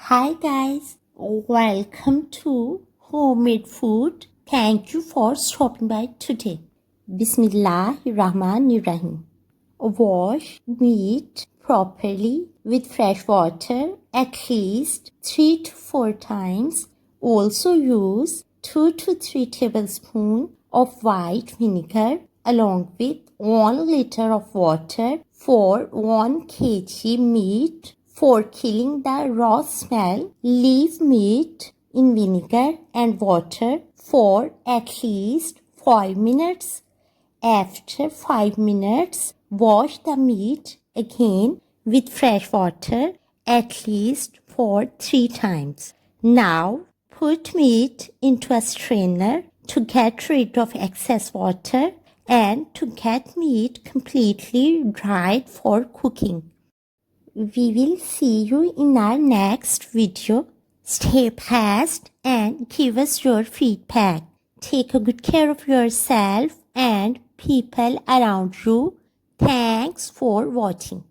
Hi guys, welcome to Homemade Food. Thank you for stopping by today. Bismillahirrahmanirrahim. Wash meat properly with fresh water at least 3 to 4 times. Also use 2 to 3 tablespoons of white vinegar along with 1 liter of water for 1 kg meat. For killing the raw smell, leave meat in vinegar and water for at least 5 minutes. After 5 minutes, wash the meat again with fresh water at least for 3 times. Now, put meat into a strainer to get rid of excess water and to get meat completely dried for cooking. We will see you in our next video. Stay blessed and give us your feedback. Take a good care of yourself and people around you. Thanks for watching.